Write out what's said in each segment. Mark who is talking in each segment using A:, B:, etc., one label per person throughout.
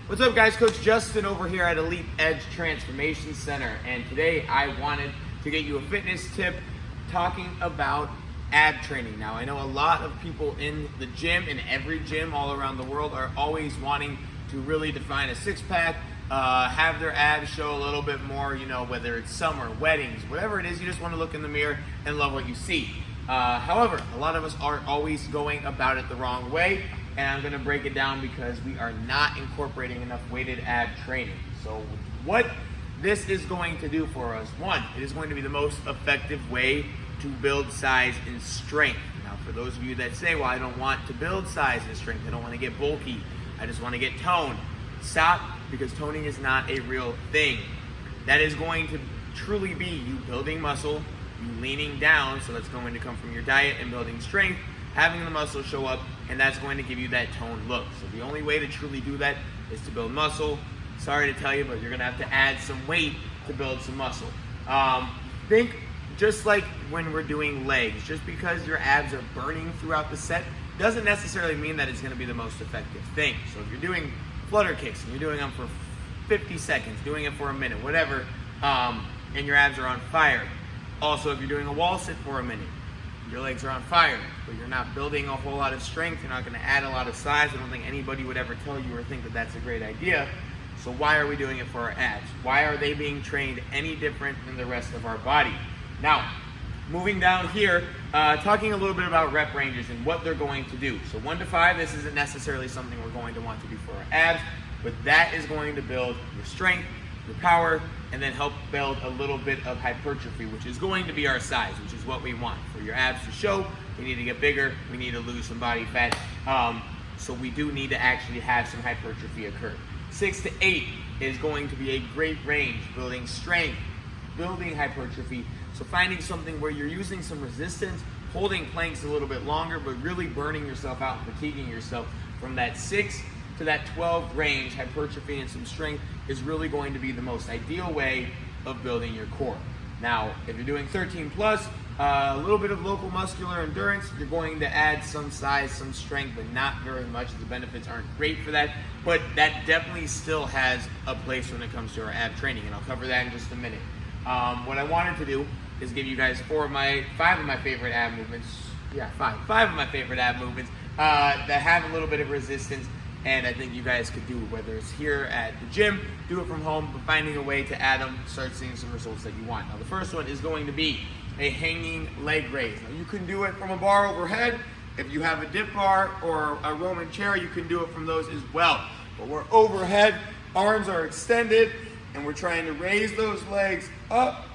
A: What's up, guys? Coach Justin over here at Elite Edge Transformation Center, and today I wanted to get you a fitness tip talking about ab training. Now, I know a lot of people in the gym, in every gym all around the world, are always wanting to really define a six-pack, have their abs show a little bit more, you know, whether it's summer, weddings, whatever it is, you just want to look in the mirror and love what you see. However, a lot of us are always going about it the wrong way, and I'm going to break it down because we are not incorporating enough weighted ab training. So what this is going to do for us, one, it is going to be the most effective way to build size and strength. Now, for those of you that say, well, I don't want to build size and strength, I don't want to get bulky, I just want to get toned, stop, because toning is not a real thing. That is going to truly be you building muscle, you leaning down, so that's going to come from your diet and building strength, having the muscle show up, and that's going to give you that toned look. So the only way to truly do that is to build muscle. Sorry to tell you, but you're gonna have to add some weight to build some muscle. Think just like when we're doing legs, just because your abs are burning throughout the set doesn't necessarily mean that it's gonna be the most effective thing. So if you're doing flutter kicks and you're doing them for 50 seconds, doing it for a minute, whatever, and your abs are on fire. Also, if you're doing a wall sit for a minute, your legs are on fire, but you're not building a whole lot of strength, you're not going to add a lot of size. I don't think anybody would ever tell you or think that that's a great idea. So why are we doing it for our abs? Why are they being trained any different than the rest of our body? Now, moving down here, talking a little bit about rep ranges and what they're going to do. So 1 to 5, this isn't necessarily something we're going to want to do for our abs, but that is going to build your strength, your power, and then help build a little bit of hypertrophy, which is going to be our size, which is what we want. For your abs to show, we need to get bigger, we need to lose some body fat, so we do need to actually have some hypertrophy occur. 6 to 8 is going to be a great range, building strength, building hypertrophy, so finding something where you're using some resistance, holding planks a little bit longer, but really burning yourself out and fatiguing yourself. From that 6 to that 12 range, hypertrophy and some strength is really going to be the most ideal way of building your core. Now, if you're doing 13 plus, a little bit of local muscular endurance, you're going to add some size, some strength, but not very much. The benefits aren't great for that, but that definitely still has a place when it comes to our ab training, and I'll cover that in just a minute. What I wanted to do is give you guys 5 of my favorite ab movements. Yeah, 5 of my favorite ab movements that have a little bit of resistance, and I think you guys could do, whether it's here at the gym, do it from home, but finding a way to add them, start seeing some results that you want. Now, the first one is going to be a hanging leg raise. Now, you can do it from a bar overhead. If you have a dip bar or a Roman chair, you can do it from those as well. But we're overhead, arms are extended, and we're trying to raise those legs up,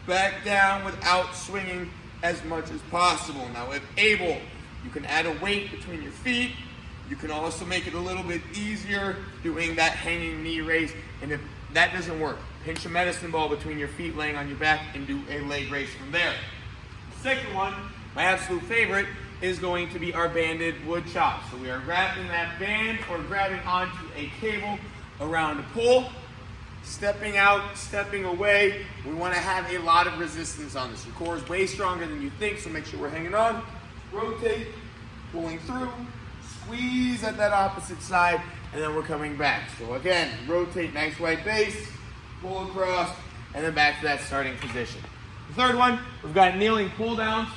A: back down without swinging as much as possible. Now, if able, you can add a weight between your feet. You can also make it a little bit easier doing that hanging knee raise. And if that doesn't work, pinch a medicine ball between your feet laying on your back and do a leg raise from there. The second one, my absolute favorite, is going to be our banded wood chop. So we are grabbing that band or grabbing onto a cable around a pole, stepping out, stepping away. We want to have a lot of resistance on this. Your core is way stronger than you think, so make sure we're hanging on. Rotate, pulling through, squeeze at that opposite side, and then we're coming back. So again, rotate, nice wide base, pull across, and then back to that starting position. The third one, we've got kneeling pull downs.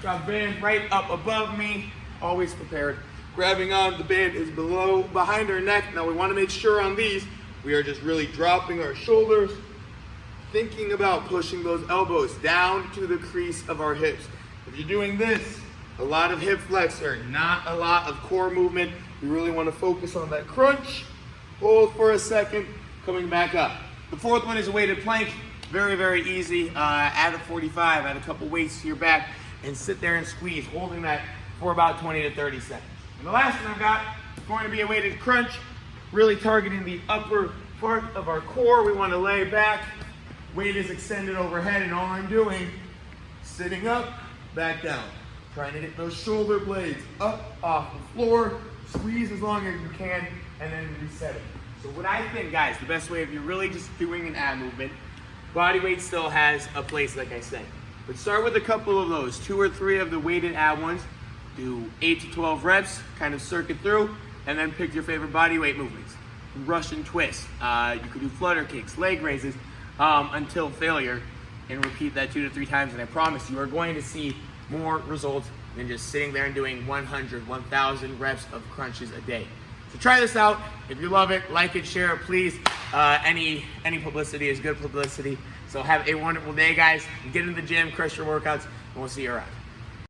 A: Got band right up above me, always prepared. Grabbing on, the band is behind our neck. Now we want to make sure on these, we are just really dropping our shoulders, thinking about pushing those elbows down to the crease of our hips. If you're doing this, a lot of hip flexor, not a lot of core movement. You really want to focus on that crunch. Hold for a second, coming back up. The fourth one is a weighted plank. Very, very easy. Add a 45, add a couple weights to your back, and sit there and squeeze, holding that for about 20 to 30 seconds. And the last one I've got is going to be a weighted crunch, really targeting the upper part of our core. We want to lay back, weight is extended overhead, and all I'm doing, sitting up, back down. Trying to get those shoulder blades up off the floor, squeeze as long as you can, and then reset it. So what I think, guys, the best way if you're really just doing an ab movement, body weight still has a place, like I said. But start with a couple of those, 2 or 3 of the weighted ab ones, do 8 to 12 reps, kind of circuit through, and then pick your favorite body weight movements. Russian twists. You could do flutter kicks, leg raises, until failure, and repeat that 2 to 3 times. And I promise you are going to see more results than just sitting there and doing 100, 1,000 reps of crunches a day. So try this out. If you love it, like it, share it, please. Any publicity is good publicity. So have a wonderful day, guys. Get in the gym, crush your workouts, and we'll see you around.